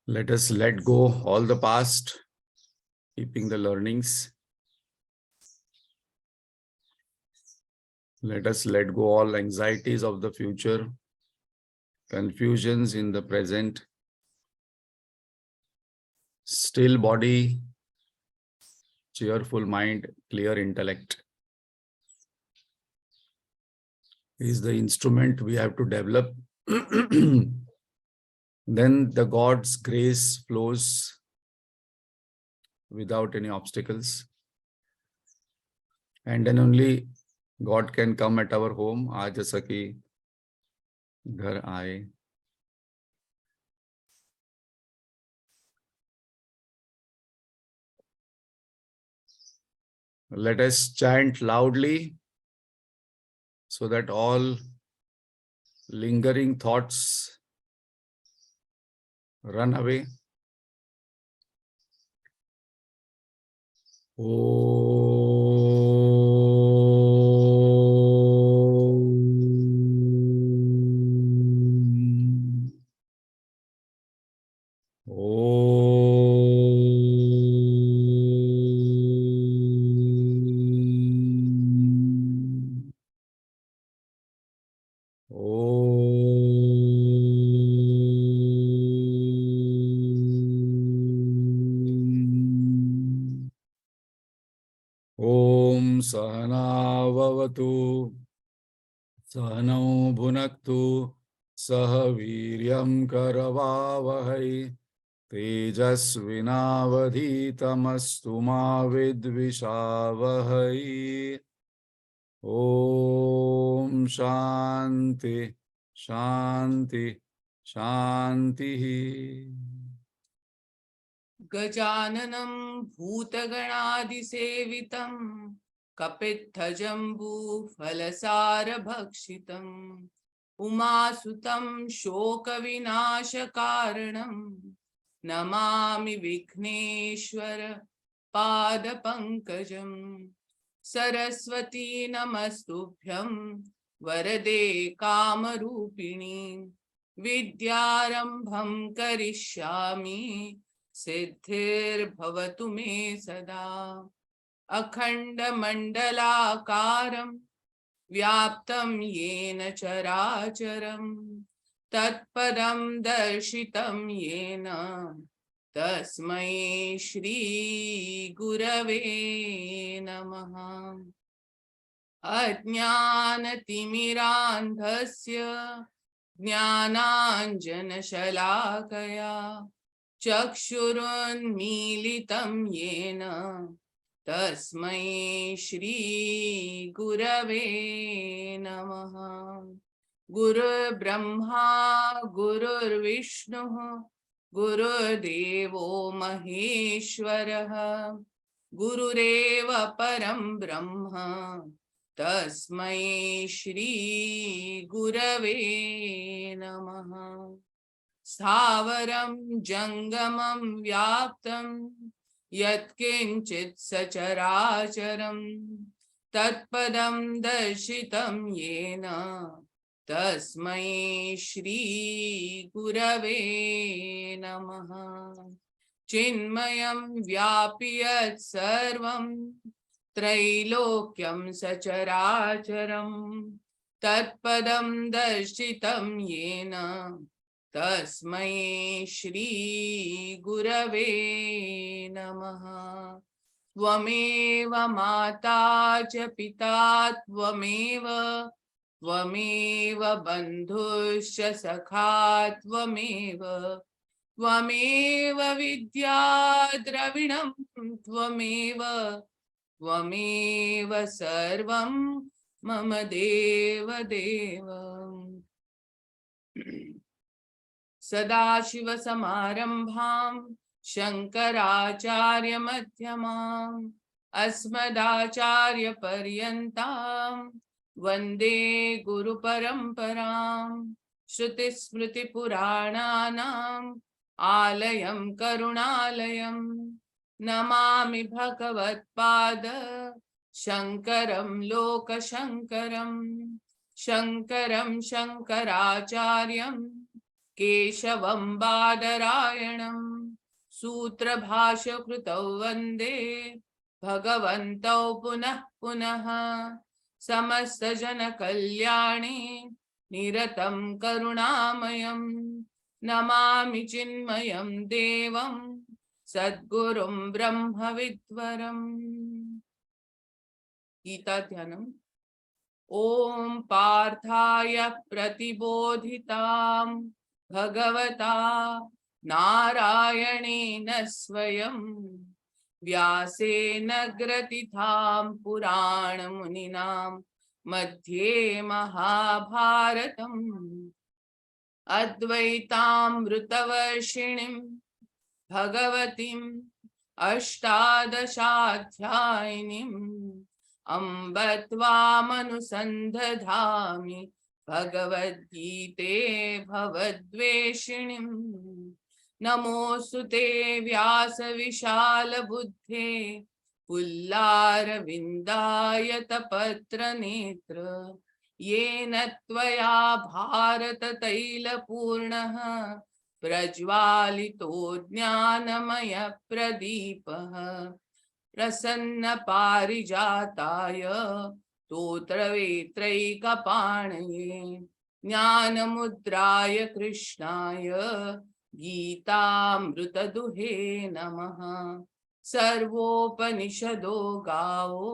Let us let go all the past, keeping the learnings. Let us let go all anxieties of the future, confusions in the present. Still body, cheerful mind, clear intellect is the instrument we have to develop. Then the God's grace flows without any obstacles. And then only God can come at our home. Aaj saki ghar aaye. Let us chant loudly so that all lingering thoughts run away. Om Sahana Vavatu Sahanau Bhunaktu Sahaviryam Karavavahai Tejasvinavadhitamastu ma vidvishavahai. Om Shanti Shanti Shanti. गजाननं भूतगणादिसेवितं कपित्थजम्बूफलसारभक्षितम् उमासुतं शोकविनाशकारणं Namami Vighneshwar पादपङ्कजं Saraswati नमस्तुभ्यं वरदे कामरूपिणी विद्यारम्भं करिष्यामि सिद्धिर्भवतु मे सदा अखण्डमण्डलाकारं व्याप्तं येन चराचरं तत्पदं दर्शितं येन तस्मै श्री गुरवे नमः। अज्ञानतिमिरान्धस्य ज्ञानाञ्जनशलाकया चक्षुरुन्मीलितं येन तस्मै श्री गुरवे नमः। गुरुर्ब्रह्मा गुरुर्विष्णुः गुरुर्देवो महेश्वरः गुरुरेव परं ब्रह्म तस्मै श्री गुरवे नमः। स्थावरं जंगमं व्याप्तं यत्किंचित् सचराचरं तत्पदं दर्शितं येन तस्मै श्री गुरवे नमः। चिन्मयं व्यापि यत् सर्वं त्रैलोक्यं सचराचरं तत्पदं दर्शितं येन तस्मै श्री गुरवे नमः। त्वमेव माता च पिता त्वमेव त्वमेव बन्धुश्च सखा त्वमेव त्वमेव विद्या द्रविणं त्वमेव त्वमेव सर्वं मम देव देव। सदाशिवसमारम्भां शङ्कराचार्यमध्यमाम् अस्मदाचार्यपर्यन्तां वन्दे गुरुपरम्परां। श्रुतिस्मृतिपुराणानाम् आलयं करुणालयं नमामि भगवत्पाद शङ्करं लोकशङ्करं शङ्करं शङ्कराचार्यं केशवं बादरायणं सूत्रभाष्यकृतौ वन्दे भगवन्तौ पुनः पुनः समस्तजनकल्याणे निरतं करुणामयं नमामि चिन्मयं देवं सद्गुरुं ब्रह्मविद्वरम्। गीता ध्यानम्। ओम पार्थाय प्रतिबोधितां भगवता नारायणेन स्वयं व्यासेन ग्रथितां पुराणमुनिनां मध्ये महाभारतम् अद्वैतामृतवर्षिणीं भगवतीम् अष्टादशाध्यायिनीम् अम्ब त्वामनुसन्धधामि भगवद्गीते भवद्वेषिणीम्। नमोऽस्तु ते व्यासविशालबुद्धे पुल्लारविन्दायतपत्रनेत्र येन त्वया भारततैलपूर्णः प्रज्वालितो ज्ञानमयप्रदीपः प्रसन्न पारिजाताय स्तोत्रवेत्रैकपाणये ज्ञानमुद्राय कृष्णाय गीतामृतदुहे नमः। सर्वोपनिषदो गावो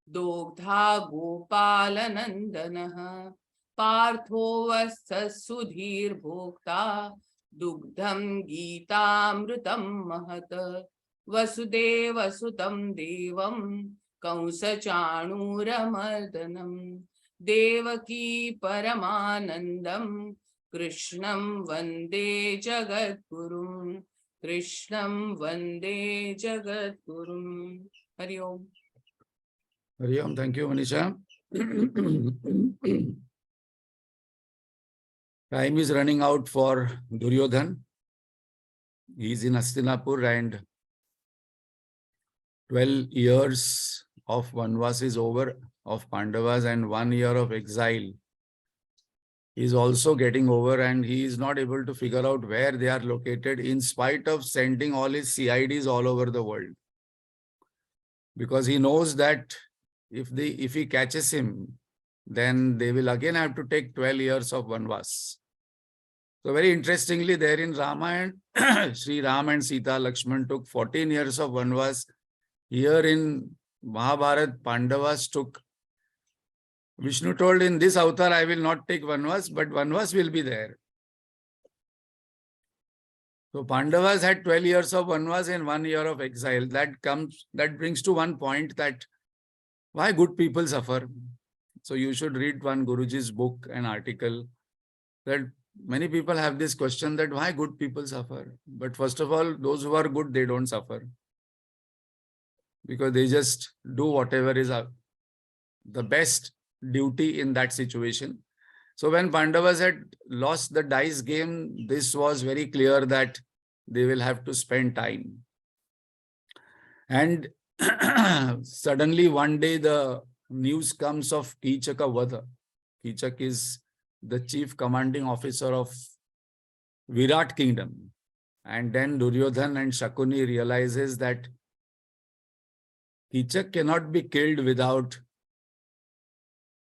दोग्धा गोपालनन्दनः पार्थो वत्सः सुधीर्भोक्ता दुग्धं गीतामृतं महत्। वसुदेवसुतं देवं कंसचाणूरमर्दनं देवकी परमानन्दं कृष्णं वन्दे जगद्गुरुं कृष्णं वन्दे जगद्गुरुं। हरि ओम। Hari Om. Thank you, Manisha. Time is running out for Duryodhan. He is in Hastinapur and 12 years of Vanvas is over of Pandavas and 1 year of exile is also getting over, and he is not able to figure out where they are located in spite of sending all his CIDs all over the world. Because he knows that if he catches him, then they will again have to take 12 years of Vanvas. So very interestingly, there in Ramayana, Sri Ram and Sita Lakshman took 14 years of Vanvas. Here in Mahabharata, Pandavas took, Vishnu told, in this avatar, I will not take Vanvas, but Vanvas will be there. So Pandavas had 12 years of Vanvas and 1 year of exile. That brings to one point that why good people suffer. So you should read one Guruji's book, an article, that many people have this question that why good people suffer. But first of all, those who are good, they don't suffer. Because they just do whatever is the best duty in that situation. So when Pandavas had lost the dice game, this was very clear that they will have to spend time. And suddenly one day the news comes of Kichaka Vada. Kichak is the chief commanding officer of Virat kingdom. And then Duryodhan and Shakuni realizes that Kichak cannot be killed without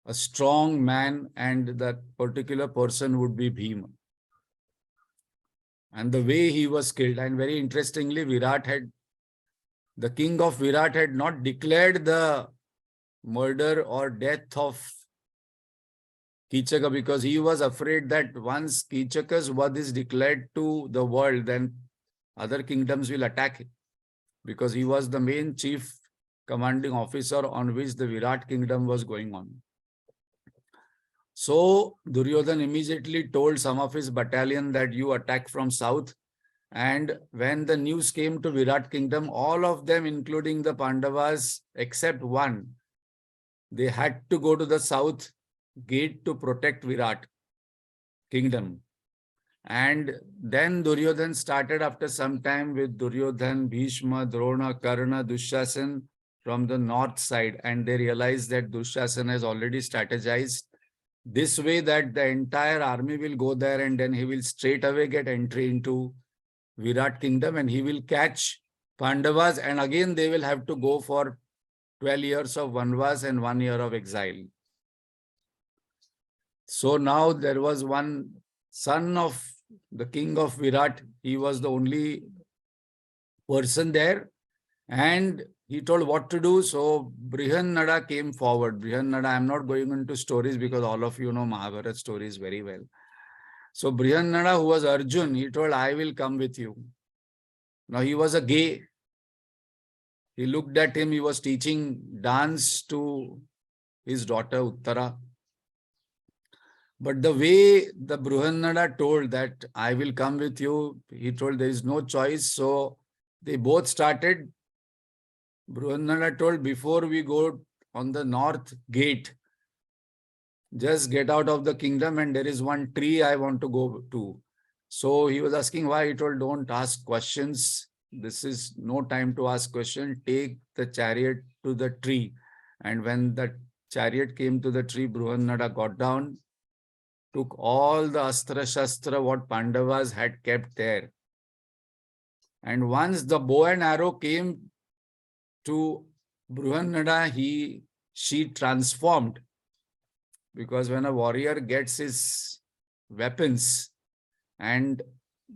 a strong man, and that particular person would be Bhima. And the way he was killed, and very interestingly, the king of Virat had not declared the murder or death of Kichaka because he was afraid that once Kichaka's word is declared to the world, then other kingdoms will attack him, because he was the main chief commanding officer on which the Virat kingdom was going on. So Duryodhan immediately told some of his battalion that you attack from south. And when the news came to Virat kingdom, all of them, including the Pandavas, except one, they had to go to the south gate to protect Virat kingdom. And then Duryodhan started after some time with Duryodhan, Bhishma, Drona, Karna, Dushasan from the north side. And they realized that Dushasan has already strategized this way that the entire army will go there and then he will straight away get entry into Virat kingdom and he will catch Pandavas, and again they will have to go for 12 years of Vanvas and 1 year of exile. So now there was one son of the king of Virat. He was the only person there and he told what to do. So Brihannada came forward. Brihannada, I'm not going into stories because all of you know Mahabharata stories very well. So Brihannada, who was Arjun, he told, I will come with you. Now he was a gay. He looked at him, he was teaching dance to his daughter Uttara. But the way the Brihannada told that I will come with you, he told there is no choice. So they both started. Brihannada told, before we go on the north gate, just get out of the kingdom and there is one tree I want to go to. So he was asking why. He told, don't ask questions. This is no time to ask questions. Take the chariot to the tree. And when the chariot came to the tree, Brihannada got down, took all the astra shastra what Pandavas had kept there. And once the bow and arrow came to Brihannada, she transformed. Because when a warrior gets his weapons and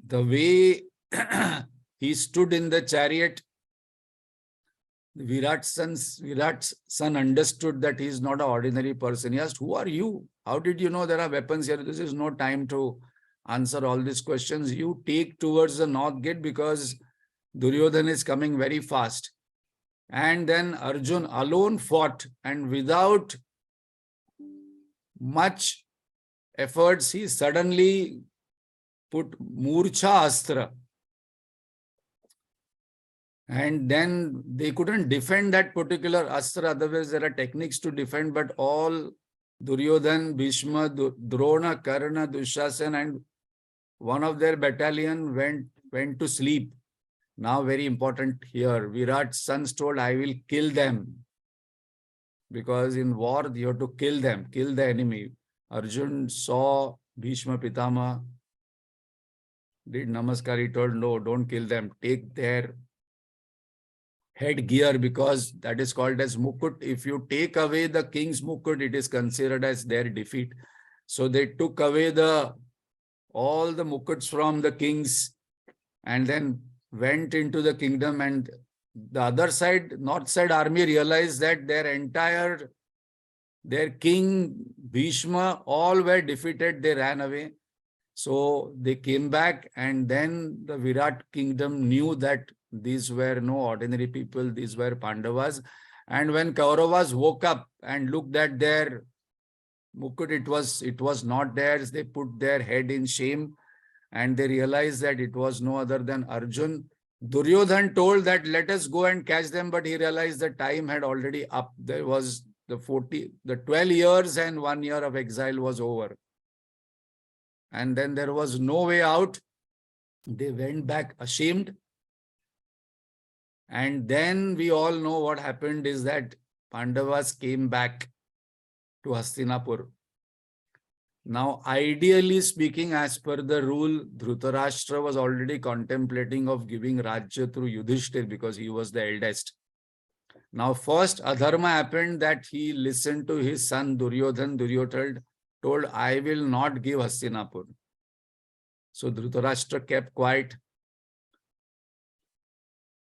the way he stood in the chariot, Virat's son understood that he is not an ordinary person. He asked, who are you? How did you know there are weapons here? This is no time to answer all these questions. You take towards the north gate because Duryodhana is coming very fast. And then Arjun alone fought, and without much efforts, he suddenly put Murcha Astra. And then they couldn't defend that particular Astra. Otherwise, there are techniques to defend, but all Duryodhan, Bhishma, Drona, Karna, Dushasan, and one of their battalion went to sleep. Now, very important here, Virat's sons told, I will kill them. Because in war, you have to kill them, kill the enemy. Arjun saw Bhishma Pitama, did namaskar. He told, no, don't kill them. Take their headgear, because that is called as mukut. If you take away the king's mukut, it is considered as their defeat. So they took away all the mukuts from the kings and then went into the kingdom, and the other side, north side army realized that their king, Bhishma, all were defeated. They ran away. So they came back, and then the Virat kingdom knew that these were no ordinary people. These were Pandavas. And when Kauravas woke up and looked at their mukut, it was not theirs. They put their head in shame and they realized that it was no other than Arjun. Duryodhan told that let us go and catch them, but he realized the time had already up. There was the 12 years and 1 year of exile was over. And then there was no way out. They went back ashamed. And then we all know what happened is that Pandavas came back to Hastinapur. Now, ideally speaking, as per the rule, Dhritarashtra was already contemplating of giving Rajya through Yudhishthir because he was the eldest. Now, first adharma happened that he listened to his son Duryodhan. Duryodhan told, I will not give Hastinapur. So Dhritarashtra kept quiet.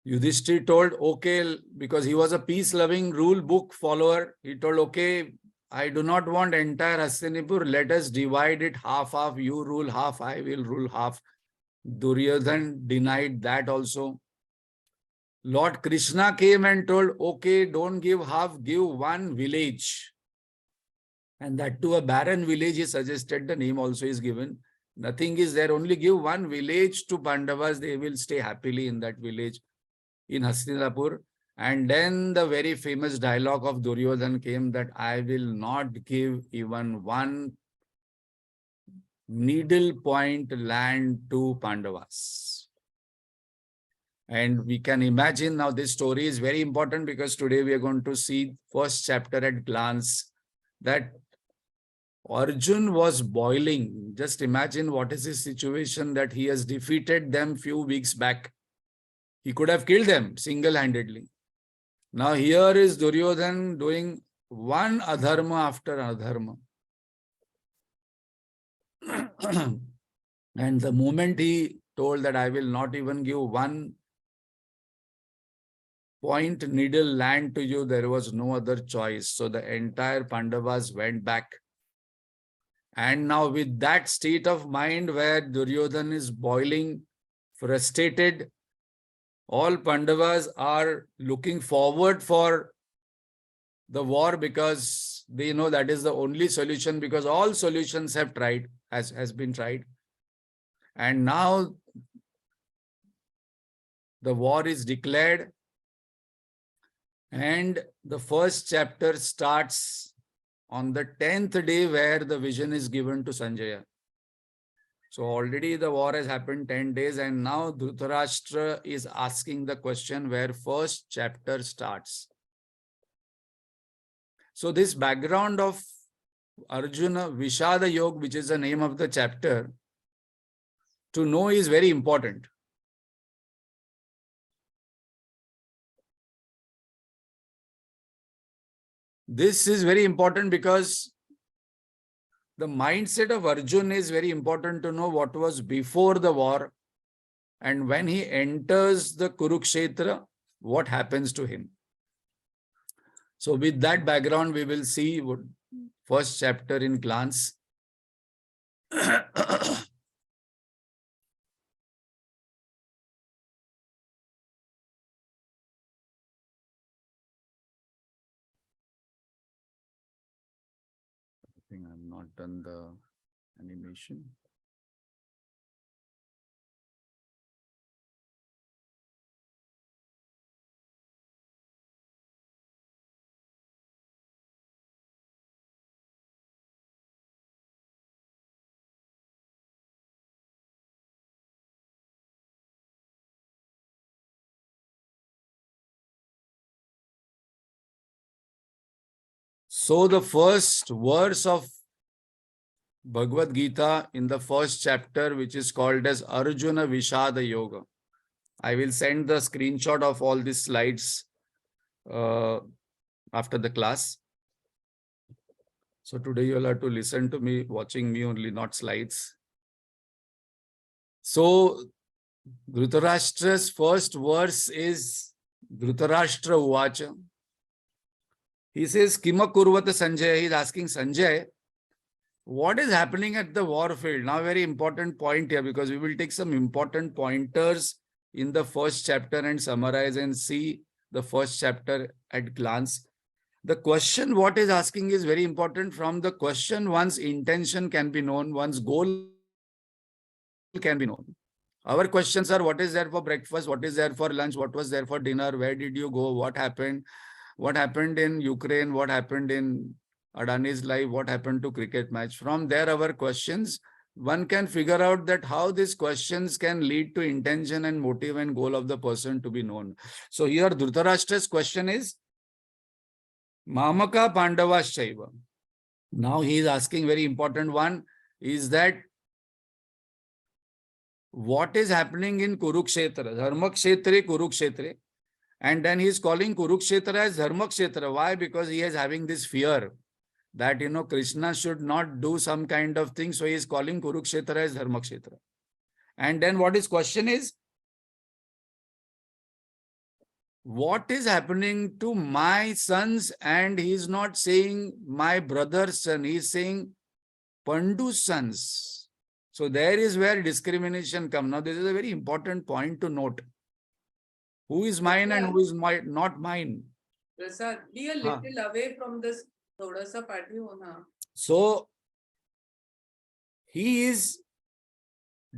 Yudhishthir told, okay, because he was a peace-loving rule book follower. He told, okay, I do not want entire Hastinapur. Let us divide it half-half. You rule half, I will rule half. Duryodhan denied that also. Lord Krishna came and told, okay, don't give half, give one village. And that to a barren village, he suggested, the name also is given. Nothing is there, only give one village to Pandavas. They will stay happily in that village in Hastinapur. And then the very famous dialogue of Duryodhan came that I will not give even one needle point land to Pandavas. And we can imagine now this story is very important because today we are going to see first chapter at glance that Arjun was boiling. Just imagine what is his situation, that he has defeated them few weeks back. He could have killed them single-handedly. Now here is Duryodhan doing one adharma after adharma. And the moment he told that I will not even give 1 point needle land to you, there was no other choice. So the entire Pandavas went back. And now with that state of mind where Duryodhan is boiling, frustrated, all Pandavas are looking forward for the war because they know that is the only solution, because all solutions have tried, has been tried. And now the war is declared and the first chapter starts on the 10th day where the vision is given to Sanjaya. So already the war has happened 10 days and now Dhritarashtra is asking the question where first chapter starts. So this background of Arjunavishadyoga, which is the name of the chapter, to know is very important. This is very important because the mindset of Arjun is very important to know what was before the war, and when he enters the Kurukshetra, what happens to him. So with that background, we will see first chapter in glance. I think I've not done the animation. So the first verse of Bhagavad Gita in the first chapter, which is called as Arjunavishadyoga. I will send the screenshot of all these slides after the class. So today you'll have to listen to me, watching me only, not slides. So Dhritarashtra's first verse is Dhritarashtra Uvacha. He says, Kima Kurvata Sanjay. He is asking Sanjay, what is happening at the war field? Now, very important point here, because we will take some important pointers in the first chapter and summarize and see the first chapter at glance. The question what is asking is very important. From the question, one's intention can be known, one's goal can be known. Our questions are, what is there for breakfast? What is there for lunch? What was there for dinner? Where did you go? What happened? What happened in Ukraine? What happened in Adani's life? What happened to cricket match? From there, our questions, one can figure out that how these questions can lead to intention and motive and goal of the person to be known. So here Dhritarashtra's question is, Mamaka Pandavaschaiva. Now he is asking very important one, is that what is happening in Kurukshetra, Dharmakshetre, Kurukshetre. And then he is calling Kurukshetra as Dharmakshetra. Why? Because he is having this fear that, Krishna should not do some kind of thing. So he is calling Kurukshetra as Dharmakshetra. And then what his question is, what is happening to my sons? And he is not saying my brother's son. He is saying Pandu's sons. So there is where discrimination comes. Now, this is a very important point to note. Who is mine and who is not mine? Prasad, be a little away from this. Thoda sa pathi hona. So he is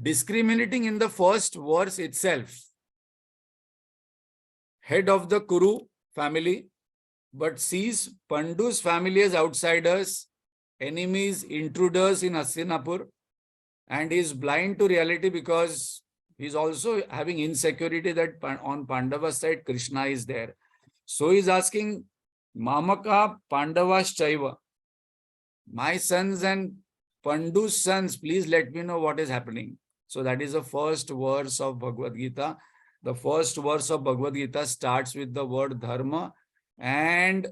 discriminating in the first verse itself. Head of the Kuru family, but sees Pandu's family as outsiders, enemies, intruders in Hastinapur, and is blind to reality because he's also having insecurity that on Pandava's side, Krishna is there. So he's asking, Mamaka Pandavaschaiva. My sons and Pandu's sons, please let me know what is happening. So that is the first verse of Bhagavad Gita. The first verse of Bhagavad Gita starts with the word dharma, and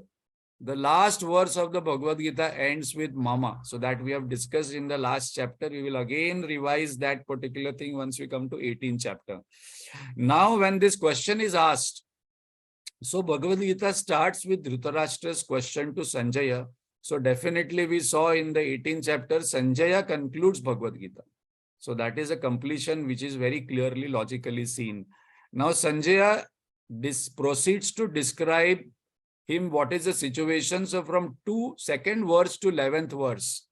the last verse of the Bhagavad Gita ends with mama. So that we have discussed in the last chapter. We will again revise that particular thing once we come to 18th chapter. Now, when this question is asked, so Bhagavad Gita starts with Dhritarashtra's question to Sanjaya. So definitely we saw in the 18th chapter, Sanjaya concludes Bhagavad Gita. So that is a completion which is very clearly logically seen. Now Sanjaya proceeds to describe him what is the situation. So from 2nd verse to 11th verse,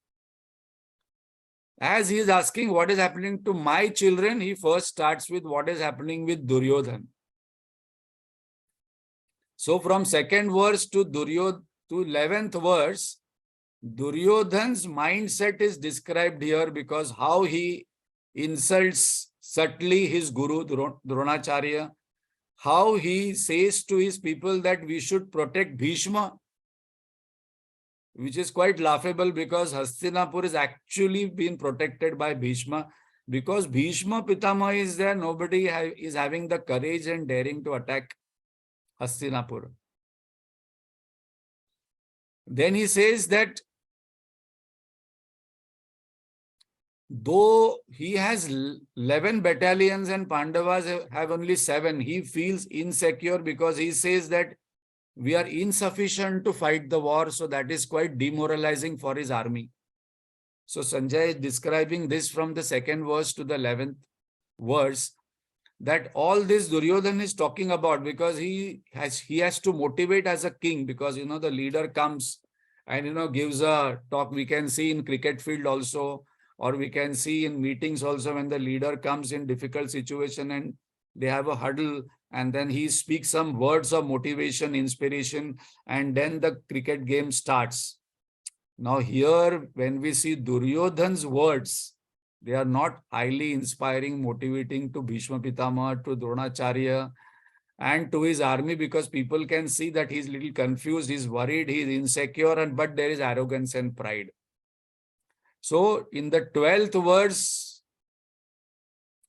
as he is asking what is happening to my children, he first starts with what is happening with Duryodhan. So from 2nd verse to 11th verse, Duryodhan's mindset is described here, because how he insults subtly his guru Dronacharya, how he says to his people that we should protect Bhishma, which is quite laughable, because Hastinapur is actually being protected by Bhishma. Because Bhishma Pitama is there, nobody is having the courage and daring to attack Hastinapur. Then he says that though he has 11 battalions and Pandavas have only 7, he feels insecure, because he says that we are insufficient to fight the war. So that is quite demoralizing for his army. So Sanjay is describing this from the 2nd verse to the 11th verse, that all this Duryodhan is talking about, because he has to motivate as a king, because the leader comes and gives a talk. We can see in cricket field also, or we can see in meetings also, when the leader comes in difficult situation and they have a huddle, and then he speaks some words of motivation, inspiration, and then the cricket game starts. Now here, when we see Duryodhan's words, they are not highly inspiring, motivating to Bhishma Pitama, to Dronacharya, and to his army, because people can see that he's little confused, he's worried, he's insecure, but there is arrogance and pride. So in the 12th verse,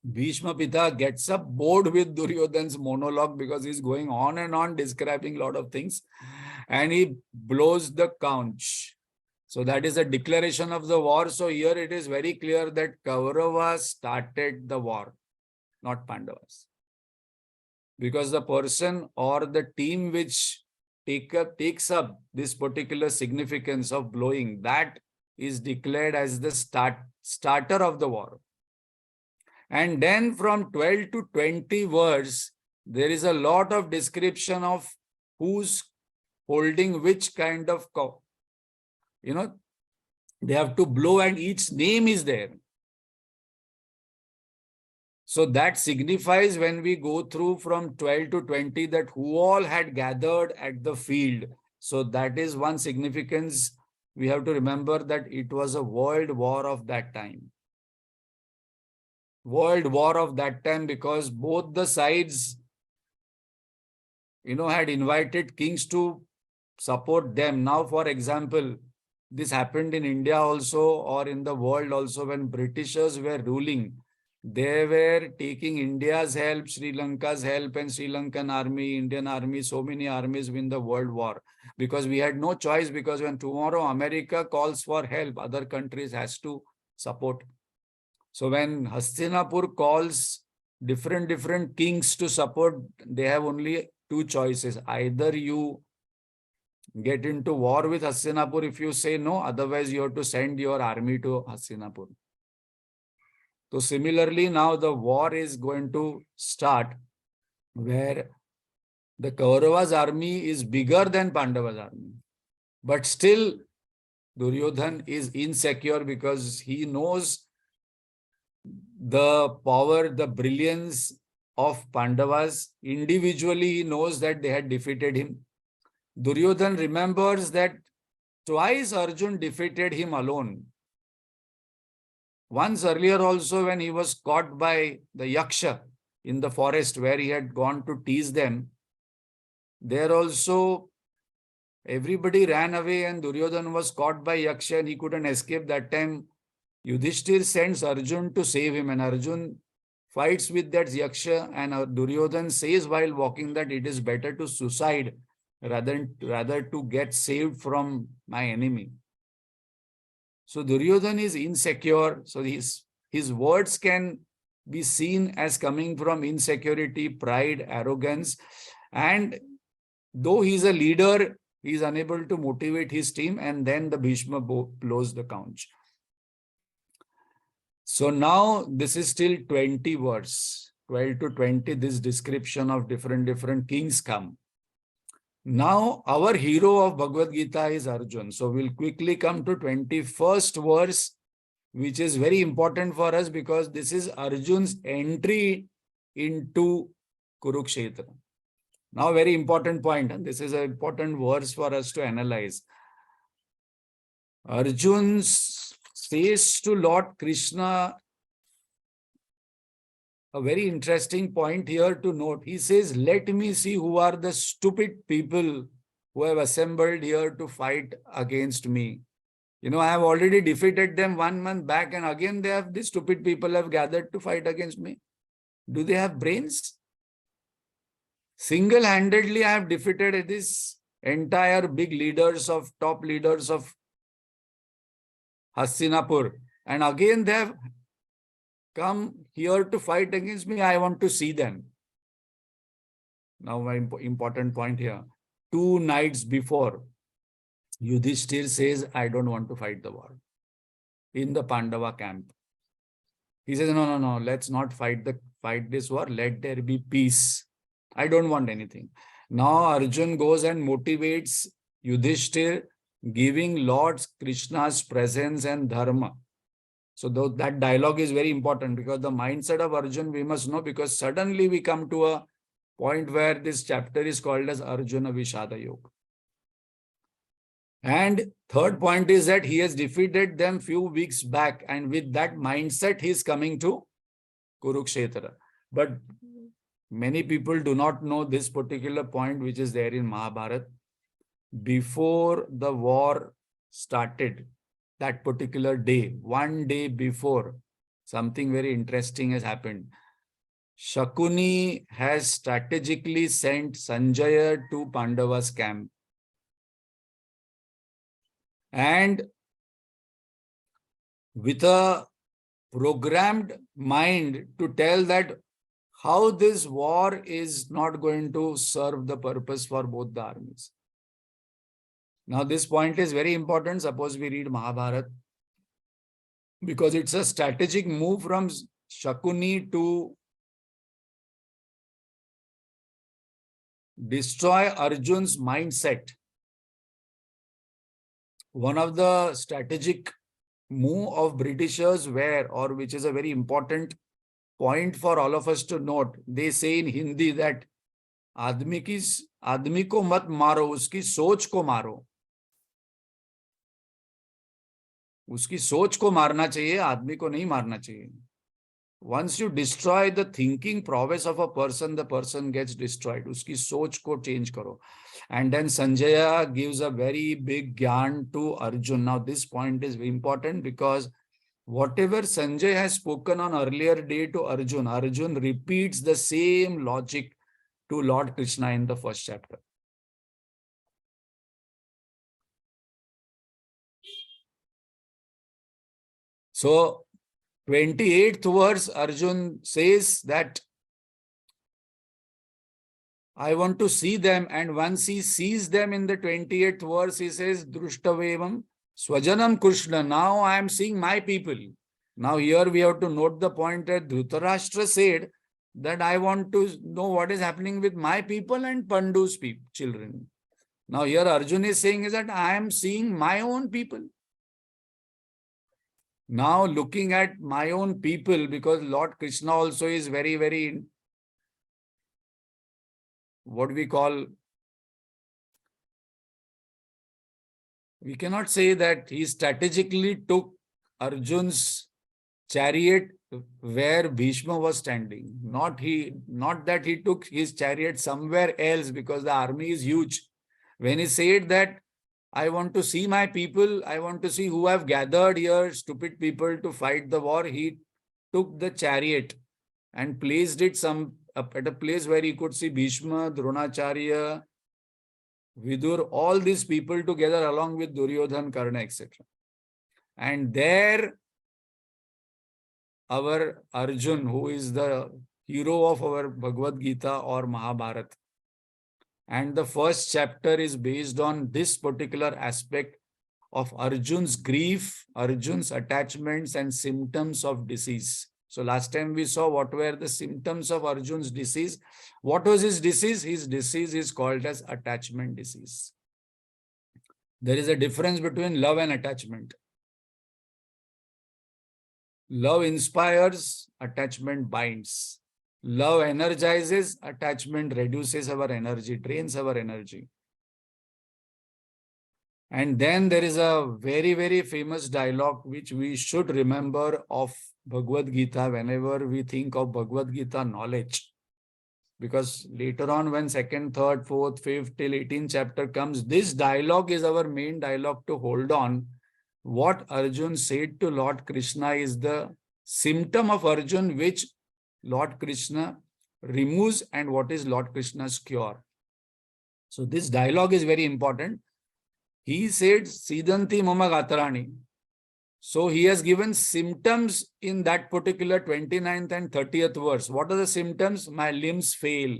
Bhishma Pita gets up bored with Duryodhan's monologue, because he's going on and on describing a lot of things, and he blows the conch. So that is a declaration of the war. So here it is very clear that Kauravas started the war, not Pandavas. Because the person or the team which takes up this particular significance of blowing, that is declared as the starter of the war. And then from 12 to 20 verse, there is a lot of description of who's holding which kind of cow. They have to blow, and each name is there. So that signifies, when we go through from 12 to 20, that who all had gathered at the field. So that is one significance. We have to remember that it was a world war of that time. World war of that time, because both the sides, had invited kings to support them. Now, for example, this happened in India also, or in the world also, when Britishers were ruling. They were taking India's help, Sri Lanka's help, and Sri Lankan army, Indian army, so many armies win the world war. Because we had no choice, because when tomorrow America calls for help, other countries has to support. So when Hastinapur calls different kings to support, they have only 2 choices. Either you get into war with Hastinapur if you say no, otherwise you have to send your army to Hastinapur. So similarly, now the war is going to start, where the Kauravas' army is bigger than Pandava's army. But still, Duryodhan is insecure, because he knows the power, the brilliance of Pandavas. Individually, he knows that they had defeated him. Duryodhan remembers that twice Arjun defeated him alone. Once earlier also, when he was caught by the Yaksha in the forest, where he had gone to tease them, there also Everybody ran away and Duryodhana was caught by Yaksha and he couldn't escape. That time Yudhishthir sends Arjun to save him, and Arjun fights with that Yaksha, and Duryodhana says while walking that it is better to suicide rather to get saved from my enemy. So Duryodhana is insecure. So his words can be seen as coming from insecurity, pride, arrogance. And though he's a leader, he is unable to motivate his team, and then the Bhishma blows the conch. So now this is still 20 verse, 12 to 20, this description of different kings come. Now our hero of Bhagavad Gita is Arjun. So we'll quickly come to 21st verse, which is very important for us because this is Arjun's entry into Kurukshetra. Now very important point, and this is an important verse for us to analyze. Arjun says to Lord Krishna a very interesting point here to note. He says, let me see who are the stupid people who have assembled here to fight against me. You know, I have already defeated them 1 month back, and again these stupid people have gathered to fight against me. Do they have brains? Single-handedly, I have defeated this entire top leaders of Hastinapur. And again, they have come here to fight against me. I want to see them. Now, my important point here. 2 nights before, Yudhishthir says, I don't want to fight the war in the Pandava camp. He says, no, let's not fight this war. Let there be peace. I don't want anything. Now Arjun goes and motivates Yudhishthir, giving Lord Krishna's presence and dharma. So that dialogue is very important because the mindset of Arjun we must know, because suddenly we come to a point where this chapter is called as Arjunavishadyoga. And third point is that he has defeated them few weeks back, and with that mindset he is coming to Kurukshetra. But many people do not know this particular point which is there in Mahabharata. Before the war started, that particular day, 1 day before, something very interesting has happened. Shakuni has strategically sent Sanjaya to Pandava's camp. And with a programmed mind to tell that how this war is not going to serve the purpose for both the armies. Now, this point is very important. Suppose we read Mahabharata, because it's a strategic move from Shakuni to destroy Arjun's mindset. One of the strategic move of Britishers which is a very important point for all of us to note. They say in Hindi that आदमी को मत मारो, उसकी सोच को मारो. उसकी सोच को मारना चाहिए, आदमी को नहीं मारना चाहिए. Once you destroy the thinking prowess of a person, the person gets destroyed. उसकी सोच को change करो. And then Sanjaya gives a very big gyan to Arjun. Now this point is important because whatever Sanjay has spoken on earlier day to Arjun, Arjun repeats the same logic to Lord Krishna in the first chapter. So 28th verse, Arjun says that I want to see them, and once he sees them in the 28th verse, he says, Drushtavevam Swajanam Krishna. Now I am seeing my people. Now here we have to note the point that Dhritarashtra said that I want to know what is happening with my people and Pandu's children. Now here Arjun is saying is that I am seeing my own people. Now looking at my own people, because Lord Krishna also is very, very, what we call, we cannot say that he strategically took Arjun's chariot where Bhishma was standing. Not that he took his chariot somewhere else, because the army is huge. When he said that, I want to see my people, I want to see who have gathered here, stupid people, to fight the war, he took the chariot and placed it at a place where he could see Bhishma, Dronacharya, Vidur, all these people together along with Duryodhan, Karna, etc. And there, our Arjun, who is the hero of our Bhagavad Gita or Mahabharata, and the first chapter is based on this particular aspect of Arjun's grief, Arjun's attachments and symptoms of disease. So last time we saw what were the symptoms of Arjun's disease. What was his disease? His disease is called as attachment disease. There is a difference between love and attachment. Love inspires, attachment binds. Love energizes, attachment reduces our energy, drains our energy. And then there is a very, very famous dialogue which we should remember of Bhagavad Gita whenever we think of Bhagavad Gita knowledge. Because later on, when 2nd, 3rd, 4th, 5th till 18th chapter comes, this dialogue is our main dialogue to hold on. What Arjun said to Lord Krishna is the symptom of Arjun which Lord Krishna removes, and what is Lord Krishna's cure. So this dialogue is very important. He said, Siddhanti Mama Gatarani. So he has given symptoms in that particular 29th and 30th verse. What are the symptoms? My limbs fail.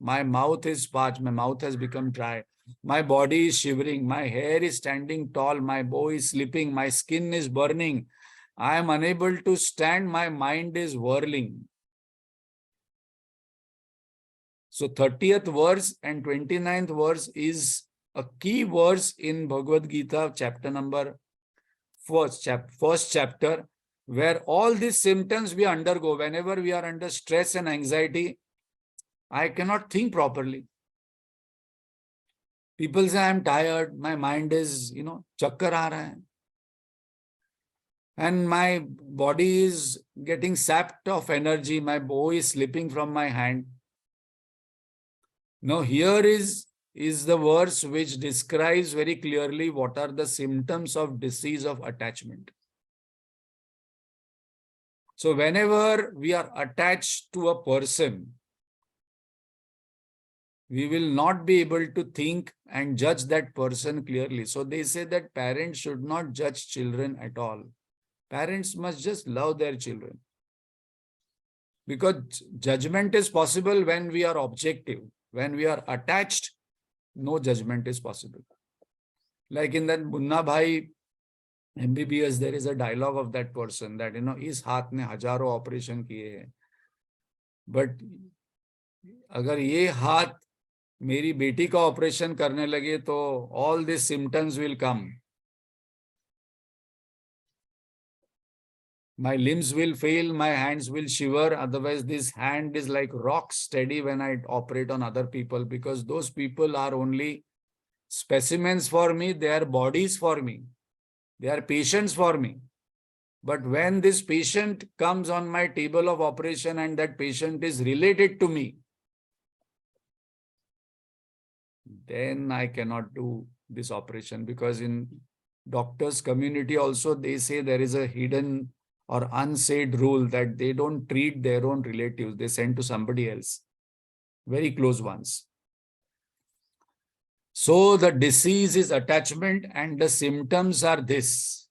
My mouth is parched. My mouth has become dry. My body is shivering. My hair is standing tall. My bow is slipping. My skin is burning. I am unable to stand. My mind is whirling. So 30th verse and 29th verse is a key verse in Bhagavad Gita, chapter number first chapter, where all these symptoms we undergo whenever we are under stress and anxiety. I cannot think properly. People say, I'm tired, my mind is, chakkar aa raha hai. And my body is getting sapped of energy, my bow is slipping from my hand. Now here is the verse which describes very clearly what are the symptoms of disease of attachment. So whenever we are attached to a person, we will not be able to think and judge that person clearly. So they say that parents should not judge children at all. Parents must just love their children. Because judgment is possible when we are objective. When we are attached, no judgment is possible. Like in that Munna Bhai MBBS, there is a dialogue of that person that, is haath ne hajaro operation kiye hai. But agar ye haath meri beti ka operation karne lage, to all these symptoms will come. My limbs will fail, my hands will shiver. Otherwise, this hand is like rock steady when I operate on other people, because those people are only specimens for me. They are bodies for me. They are patients for me. But when this patient comes on my table of operation and that patient is related to me, then I cannot do this operation, because in doctors' community also, they say there is a hidden or unsaid rule that they don't treat their own relatives. They send to somebody else, very close ones. So the disease is attachment and the symptoms are this.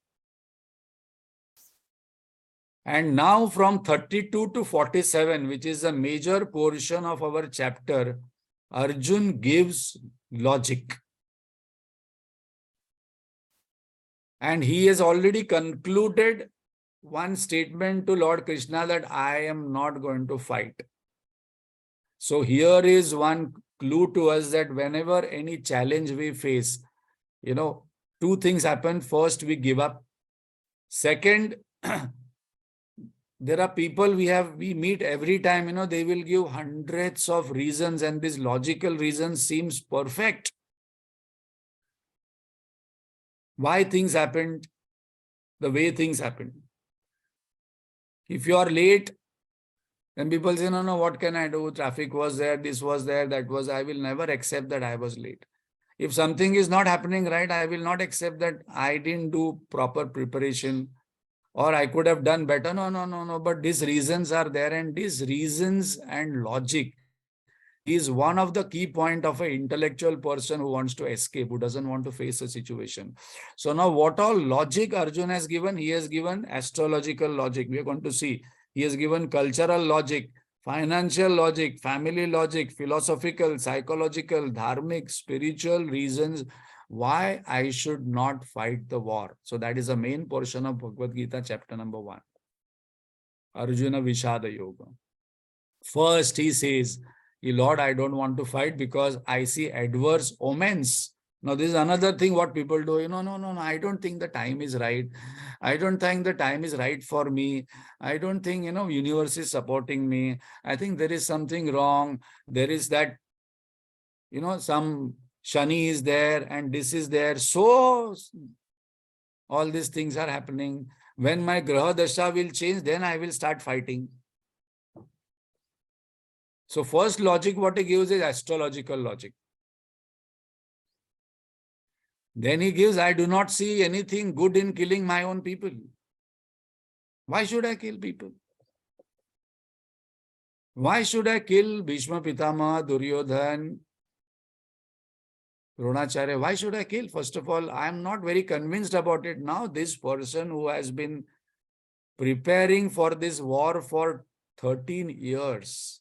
And now from 32 to 47, which is a major portion of our chapter, Arjun gives logic. And he has already concluded one statement to Lord Krishna that I am not going to fight. So here is one clue to us that whenever any challenge we face, two things happen. First, we give up. Second, there are people we meet every time, they will give hundreds of reasons, and this logical reason seems perfect. Why things happened the way things happened. If you are late, then people say, no, what can I do? Traffic was there, this was there, that was. I will never accept that I was late. If something is not happening right, I will not accept that I didn't do proper preparation or I could have done better. No, no, no, no. But these reasons are there, and these reasons and logic is one of the key point of an intellectual person who wants to escape, who doesn't want to face a situation. So now what all logic Arjun has given? He has given astrological logic. We are going to see. He has given cultural logic, financial logic, family logic, philosophical, psychological, dharmic, spiritual reasons why I should not fight the war. So that is the main portion of Bhagavad Gita, chapter number 1. Arjunavishadyoga. First, he says, Lord, I don't want to fight because I see adverse omens. Now, this is another thing what people do. No, no, no, no. I don't think the time is right. I don't think the time is right for me. I don't think, universe is supporting me. I think there is something wrong. There is that, some Shani is there and this is there. So, all these things are happening. When my Graha Dasha will change, then I will start fighting. So first logic what he gives is astrological logic. Then he gives, I do not see anything good in killing my own people. Why should I kill people? Why should I kill Bhishma Pitama, Duryodhan, Dronacharya? Why should I kill? First of all, I am not very convinced about it. Now this person who has been preparing for this war for 13 years,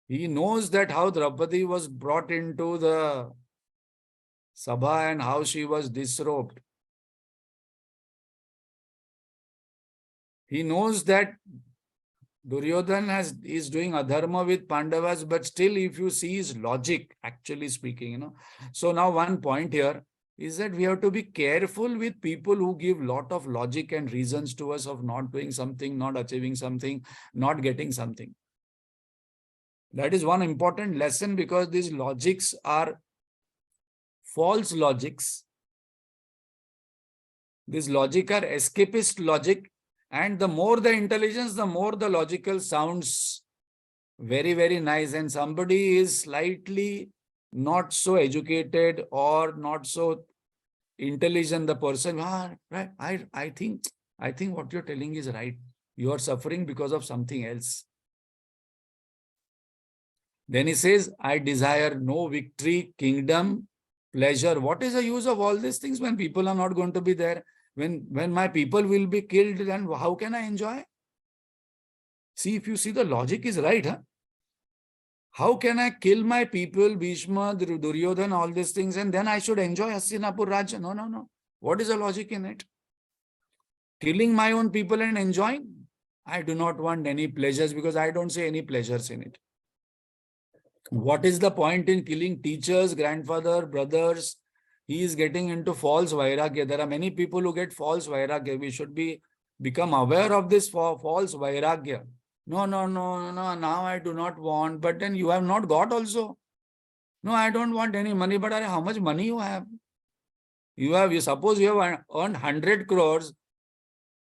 he knows that how Draupadi was brought into the Sabha and how she was disrobed. He knows that Duryodhan is doing adharma with Pandavas, but still if you see his logic, actually speaking, So now one point here is that we have to be careful with people who give lot of logic and reasons to us of not doing something, not achieving something, not getting something. That is one important lesson, because these logics are false logics. These logic are escapist logic. And the more the intelligence, the more the logical sounds very, very nice. And somebody is slightly not so educated or not so intelligent, the person, right, I think what you're telling is right. You are suffering because of something else. Then he says, I desire no victory, kingdom, pleasure. What is the use of all these things when people are not going to be there? When my people will be killed, then how can I enjoy? See, if you see the logic is right, huh? How can I kill my people, Bhishma, Duryodhan, all these things, and then I should enjoy Hastinapur Rajya? No, no, no. What is the logic in it? Killing my own people and enjoying? I do not want any pleasures, because I don't see any pleasures in it. What is the point in killing teachers, grandfather, brothers? He is getting into false vairagya. There are many people who get false vairagya. We should become aware of this false vairagya. No, no, no, no, now I do not want. But then you have not got also. No, I don't want any money. But how much money you have? You suppose you have earned 100 crores.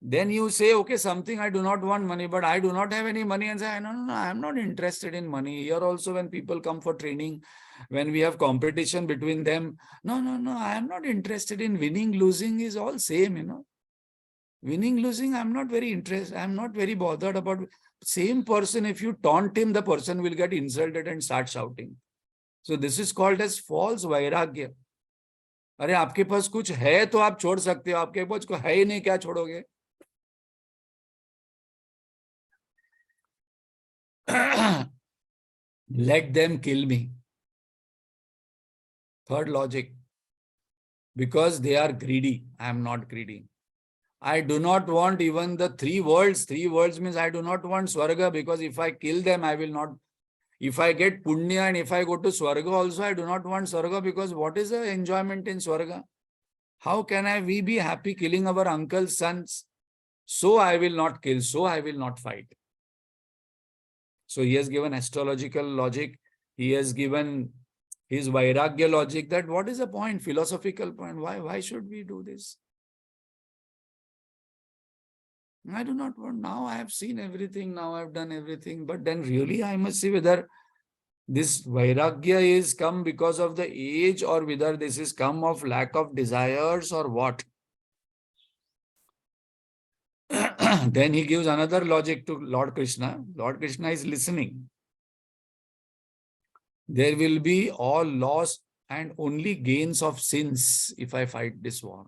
Then you say, okay, something I do not want money, but I do not have any money, and say, no, no, no, I am not interested in money. Here also, when people come for training, when we have competition between them, no, no, no, I am not interested in winning, losing is all same, Winning, losing, I'm not very interested. I'm not very bothered about. Same person, if you taunt him, the person will get insulted and start shouting. So this is called as false vairagya. अरे आपके पास कुछ है तो आप छोड़ सकते हो, आपके पास कुछ है ही नहीं, क्या छोड़ोगे? Let them kill me. Third logic. Because they are greedy. I am not greedy. I do not want even the 3 worlds. 3 worlds means I do not want Swarga, because if I kill them, I will not. If I get Punya and if I go to Swarga also, I do not want Swarga, because what is the enjoyment in Swarga? How can we be happy killing our uncle's sons? So I will not kill. So I will not fight. So he has given astrological logic. He has given his Vairagya logic, that what is the point? Philosophical point. Why should we do this? I do not want. Now I have seen everything. Now I have done everything. But then really I must see whether This Vairagya is come because of the age, or whether this is come of lack of desires or what. Then he gives another logic to Lord Krishna. Lord Krishna is listening. There will be all loss and only gains of sins if I fight this war.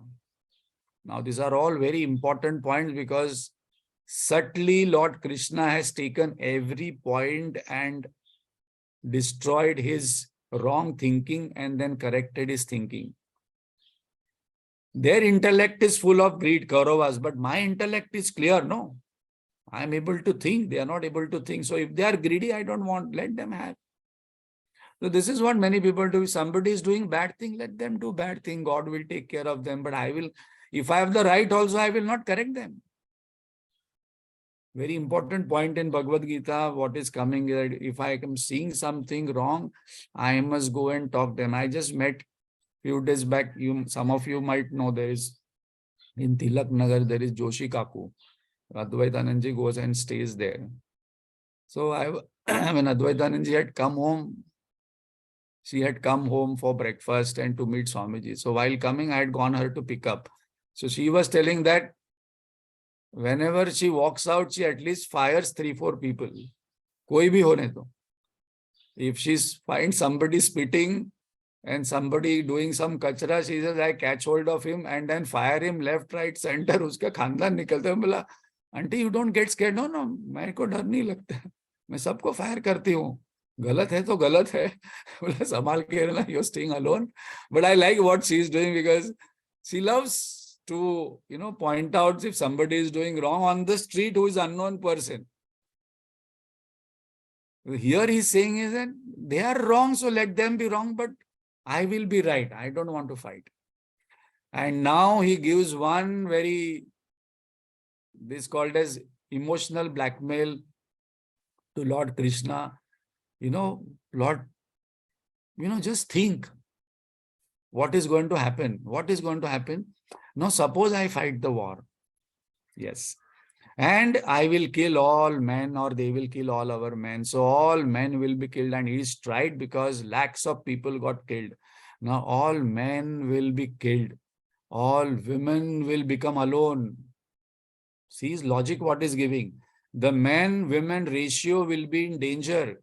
Now, these are all very important points, because subtly Lord Krishna has taken every point and destroyed his wrong thinking and then corrected his thinking. Their intellect is full of greed, Kauravas, but my intellect is clear, no? I am able to think, they are not able to think. So if they are greedy, I don't want, let them have. So this is what many people do. If somebody is doing bad thing, let them do bad thing. God will take care of them. But I will, if I have the right also, I will not correct them. Very important point in Bhagavad Gita, what is coming, that if I am seeing something wrong, I must go and talk them. I just met few days back, some of you might know, there is in Tilak Nagar, there is Joshi Kaku. Advaitanandji goes and stays there. So when Advaitanandji had come home, she had come home for breakfast and to meet Swamiji. So while coming, I had gone her to pick up. So she was telling that whenever she walks out, she at least fires 3-4 people. Koi bhi hone to. If she finds somebody spitting and somebody doing some kachra, she says, I catch hold of him and then fire him left, right, center. Uska khandan nikalta hai. Bola, auntie, you don't get scared. No, no, मेरे को डर नहीं लगता. मैं सबको fire करती हूँ. गलत है तो गलत है. बोला संभाल के रहना, you're staying alone. But I like what she is doing, because she loves to, point out if somebody is doing wrong on the street who is unknown person. Here he's saying is that they are wrong, so let them be wrong, but I will be right. I don't want to fight. And now he gives one very, this called as emotional blackmail to Lord Krishna. Lord, just think what is going to happen. What is going to happen? Now, suppose I fight the war. Yes. And I will kill all men, or they will kill all our men. So all men will be killed, and he is tried because lakhs of people got killed. Now all men will be killed. All women will become alone. See his logic what is giving. The men-women ratio will be in danger.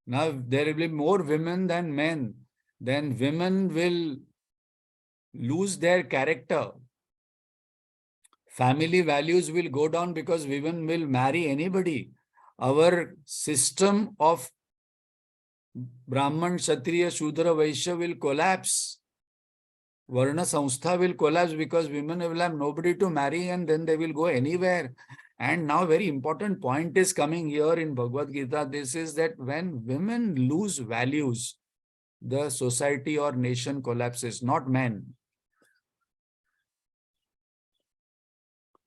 Now there will be more women than men. Then women will lose their character. Family values will go down because women will marry anybody. Our system of Brahman, Kshatriya, Shudra, Vaishya will collapse. Varna Samstha will collapse because women will have nobody to marry, and then they will go anywhere. And now very important point is coming here in Bhagavad Gita. This is that when women lose values, the society or nation collapses, not men.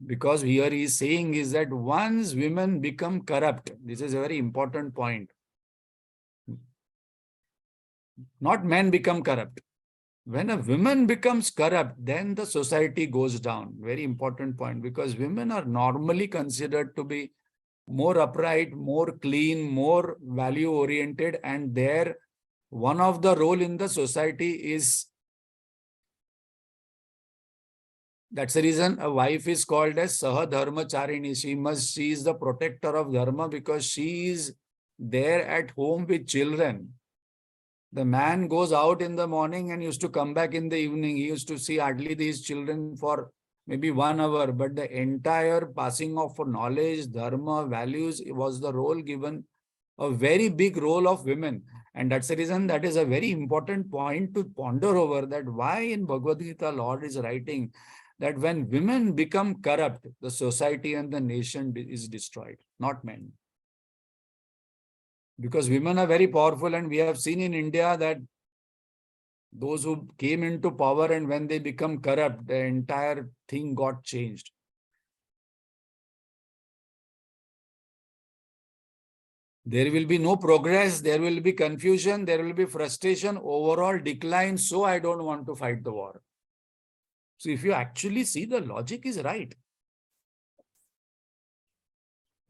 Because here he is saying is that once women become corrupt, this is a very important point. Not men become corrupt. When a woman becomes corrupt, then the society goes down. Very important point, because women are normally considered to be more upright, more clean, more value-oriented, and their one of the role in the society is, that's the reason a wife is called as Saha Dharmacharini. She is the protector of Dharma, because she is there at home with children. The man goes out in the morning and used to come back in the evening. He used to see hardly these children for maybe 1 hour, but the entire passing of knowledge, dharma, values was the role given, a very big role of women. And that's the reason that is a very important point to ponder over, that why in Bhagavad Gita Lord is writing that when women become corrupt, the society and the nation is destroyed, not men. Because women are very powerful, and we have seen in India that those who came into power, and when they become corrupt, the entire thing got changed. There will be no progress, there will be confusion, there will be frustration, overall decline. So I don't want to fight the war. So if you actually see, the logic is right.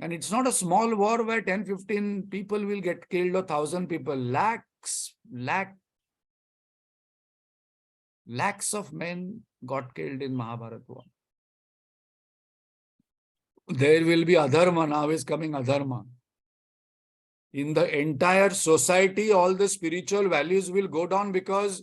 And it's not a small war where 10, 15 people will get killed or 1,000 people. Lakhs of men got killed in Mahabharata war. There will be adharma. Now is coming adharma. In the entire society, all the spiritual values will go down, because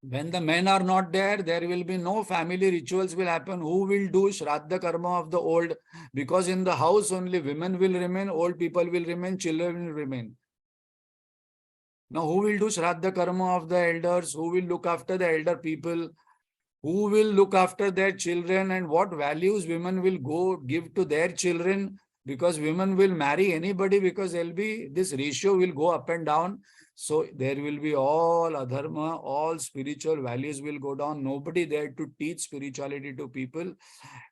when the men are not there, there will be no family rituals will happen. Who will do Shraddha Karma of the old? Because in the house only women will remain, old people will remain, children will remain. Now who will do Shraddha Karma of the elders? Who will look after the elder people? Who will look after their children, and what values women will go give to their children? Because women will marry anybody, because this ratio will go up and down. So there will be all adharma, all spiritual values will go down. Nobody there to teach spirituality to people.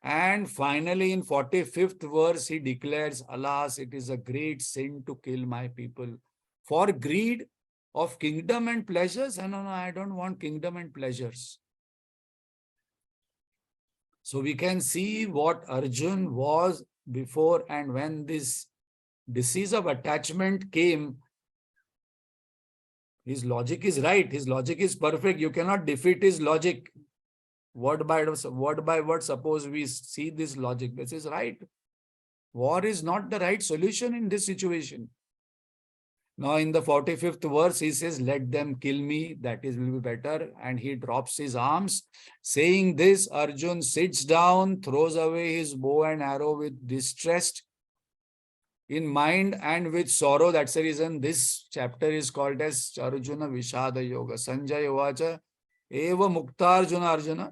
And finally, in 45th verse, he declares, alas, it is a great sin to kill my people for greed of kingdom and pleasures. And no, I don't want kingdom and pleasures. So we can see what Arjun was before, and when this disease of attachment came, his logic is right. His logic is perfect. You cannot defeat his logic. Word by word, suppose we see this logic. This is right. War is not the right solution in this situation. Now in the 45th verse, he says, let them kill me, that is will be better. And he drops his arms. Saying this, Arjun sits down, throws away his bow and arrow with distress in mind and with sorrow. That's the reason this chapter is called as Arjunavishadyoga. Sanjaya Vacha Eva Muktarjuna Arjuna.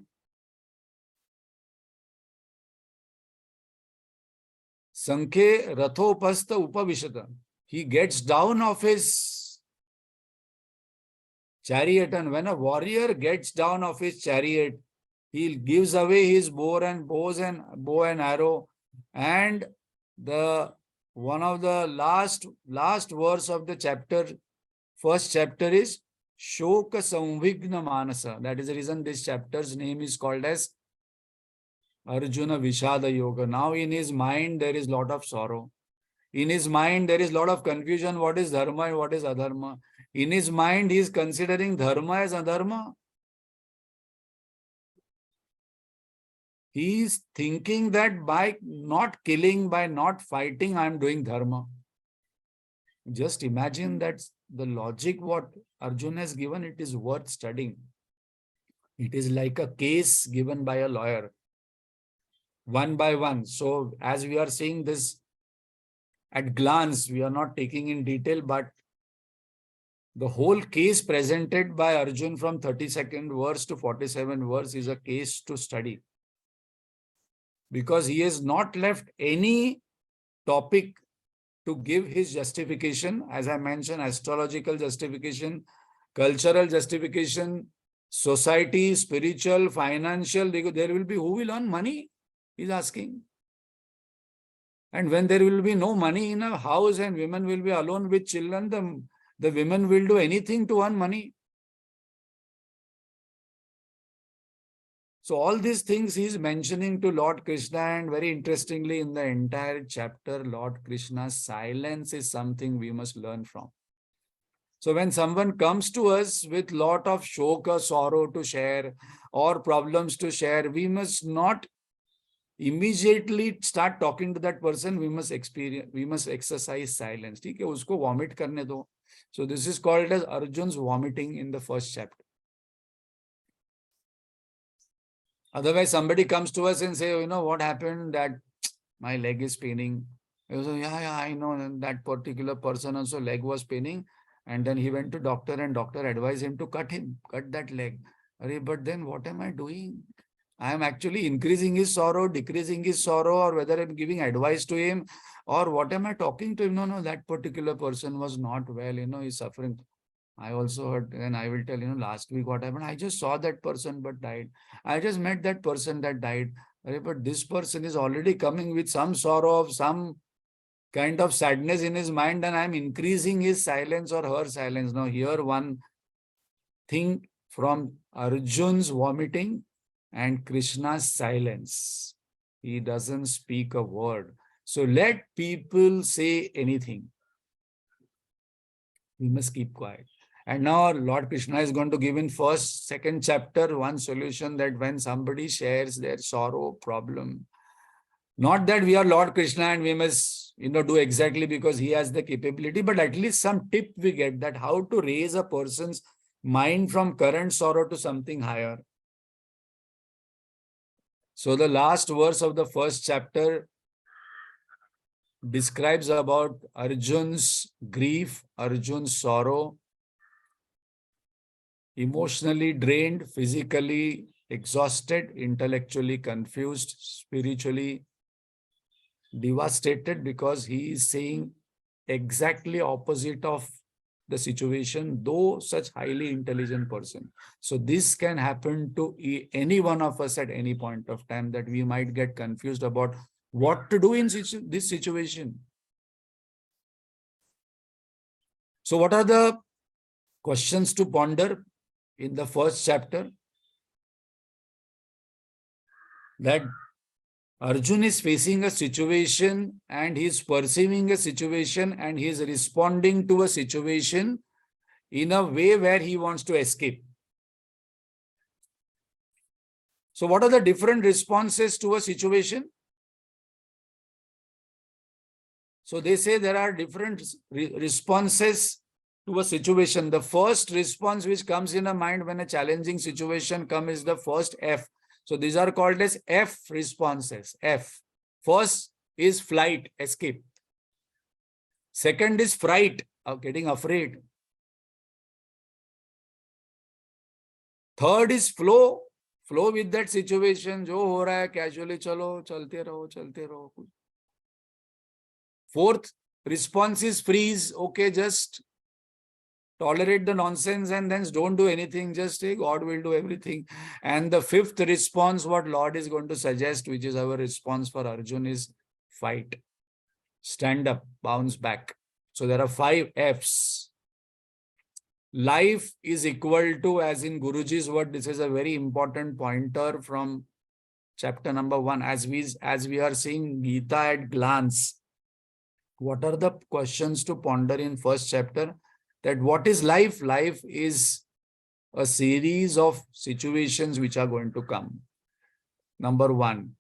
Sankhe Rathopasta Upavishata. He gets down off his chariot, and when a warrior gets down off his chariot, he gives away his bow and arrow. And one of the last verse of the chapter, first chapter, is Shoka Samvigna Manasa. That is the reason this chapter's name is called as Arjuna Vishadyoga. Now in his mind there is lot of sorrow. In his mind there is lot of confusion. What is dharma and what is adharma? In his mind he is considering dharma as adharma. He is thinking that by not killing, by not fighting, I am doing dharma. Just imagine that the logic what Arjuna has given, it is worth studying. It is like a case given by a lawyer, one by one. So as we are seeing this at glance, we are not taking in detail, but the whole case presented by Arjun from 32nd verse to 47th verse is a case to study. Because he has not left any topic to give his justification. As I mentioned, astrological justification, cultural justification, society, spiritual, financial. There will be who will earn money, he's asking. And when there will be no money in a house and women will be alone with children, the women will do anything to earn money. So all these things he is mentioning to Lord Krishna, and very interestingly in the entire chapter, Lord Krishna's silence is something we must learn from. So when someone comes to us with lot of shoka, sorrow to share or problems to share, we must not immediately start talking to that person. We must exercise silence. ठीक है, उसको vomit करने दो. So this is called as Arjun's vomiting in the first chapter. Otherwise, somebody comes to us and say, you know, what happened, that my leg is paining. I say, yeah, I know. And that particular person also leg was paining. And then he went to doctor, and doctor advised him to cut that leg. But then what am I doing? I am actually increasing his sorrow, decreasing his sorrow, or whether I'm giving advice to him, or what am I talking to him? No, that particular person was not well, he's suffering. I also heard, and I will tell, last week what happened. I just saw that person but died. I just met that person that died. But this person is already coming with some sorrow, of some kind of sadness in his mind, and I'm increasing his silence or her silence. Now here one thing from Arjun's vomiting and Krishna's silence. He doesn't speak a word. So let people say anything. We must keep quiet. And now Lord Krishna is going to give in second chapter, one solution, that when somebody shares their sorrow, problem, not that we are Lord Krishna and we must, do exactly because he has the capability, but at least some tip we get that how to raise a person's mind from current sorrow to something higher. So the last verse of the first chapter describes about Arjun's grief, Arjun's sorrow, emotionally drained, physically exhausted, intellectually confused, spiritually devastated, because he is saying exactly opposite of the situation, though such highly intelligent person. So this can happen to any one of us at any point of time, that we might get confused about what to do in this situation. So what are the questions to ponder in the first chapter? That Arjun is facing a situation and he is perceiving a situation and he is responding to a situation in a way where he wants to escape. So what are the different responses to a situation? So they say there are different responses to a situation. The first response which comes in a mind when a challenging situation comes is the first F. So these are called as F responses. F. First is flight, escape. Second is fright, of getting afraid. Third is flow, flow with that situation. जो हो रहा है casually चलो, चलते रहो, चलते रहो. Fourth response is freeze. Okay, just tolerate the nonsense and then don't do anything. Just say God will do everything. And the fifth response, what Lord is going to suggest, which is our response for Arjun, is fight. Stand up, bounce back. So there are 5 Fs. Life is equal to, as in Guruji's word, this is a very important pointer from chapter number 1. As we are seeing Gita at glance, what are the questions to ponder in first chapter? That what is life? Life is a series of situations which are going to come. Number 1,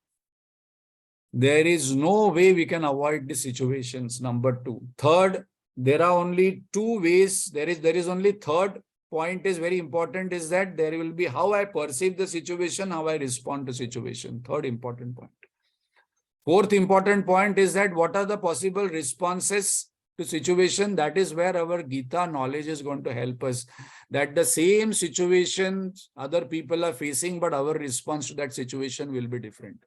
there is no way we can avoid the situations. Number 2. Third, there are only 2 ways. There is only third point is very important, is that there will be how I perceive the situation, how I respond to situation. Third important point. Fourth important point is that what are the possible responses to situation. That is where our Gita knowledge is going to help us. That the same situation other people are facing, but our response to that situation will be different.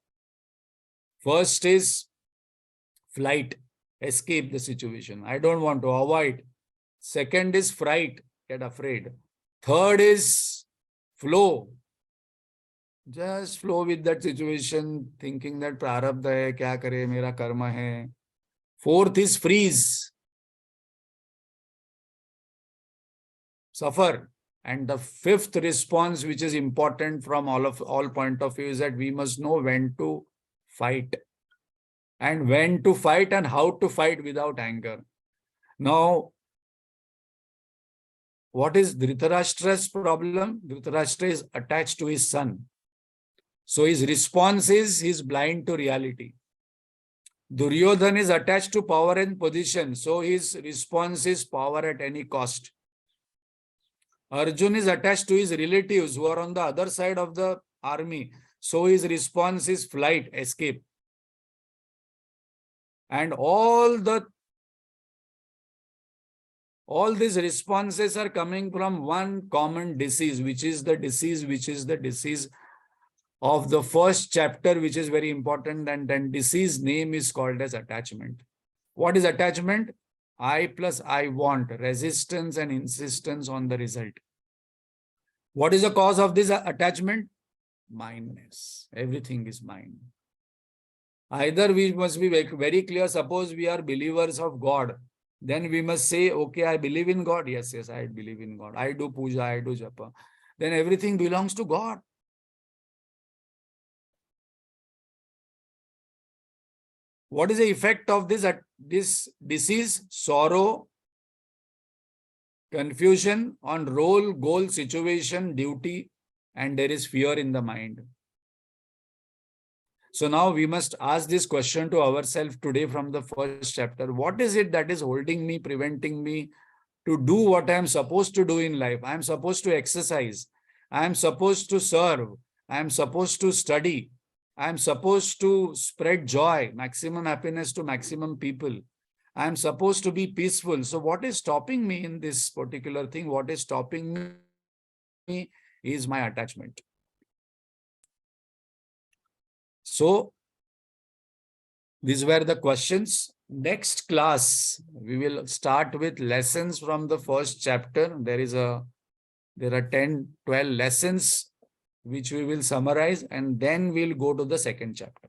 First is flight, escape the situation. I don't want to avoid. Second is fright, get afraid. Third is flow. Just flow with that situation, thinking that prarabdha hai, kya kare, mera karma hai. Fourth is freeze. Suffer. And the fifth response, which is important from all point of view, is that we must know when to fight. And when to fight and how to fight without anger. Now, what is Dhritarashtra's problem? Dhritarashtra is attached to his son. So his response is he's blind to reality. Duryodhana is attached to power and position. So his response is power at any cost. Arjun is attached to his relatives who are on the other side of the army. So his response is flight, escape. And all these responses are coming from one common disease, which is the disease of the first chapter, which is very important. And then disease name is called as attachment. What is attachment? I plus I want, resistance and insistence on the result. What is the cause of this attachment? Mindness. Everything is mind. Either we must be very clear, suppose we are believers of God, then we must say, okay, I believe in God. Yes, I believe in God. I do puja, I do japa. Then everything belongs to God. What is the effect of this disease? Sorrow, confusion on role, goal, situation, duty, and there is fear in the mind. So now we must ask this question to ourselves today from the first chapter. What is it that is holding me, preventing me to do what I am supposed to do in life? I am supposed to exercise. I am supposed to serve. I am supposed to study. I am supposed to spread joy, maximum happiness to maximum people. I am supposed to be peaceful. So what is stopping me in this particular thing? What is stopping me is my attachment. So these were the questions. Next class, we will start with lessons from the first chapter. There are 10, 12 lessons which we will summarize, and then we'll go to the second chapter.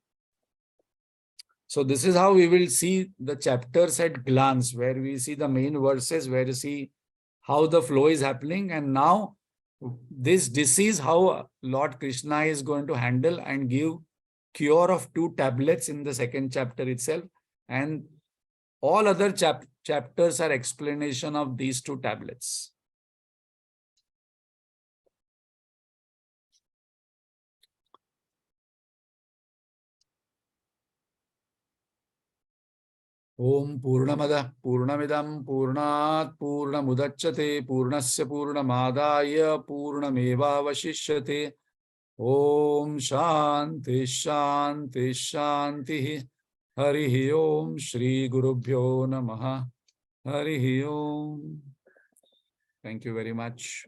So this is how we will see the chapters at glance, where we see the main verses, where you see how the flow is happening. And now this disease, how Lord Krishna is going to handle and give cure of 2 tablets in the second chapter itself. And all other chapters are explanation of these 2 tablets. Om Purnamada Purnamidam Purnat Purnamudachyate Purnasya Purnamadaya Purnameva Vashishyate. Om Shanti Shanti Shanti. Harihi Om Shri Gurubhyo Namaha. Harihi Om. Thank you very much.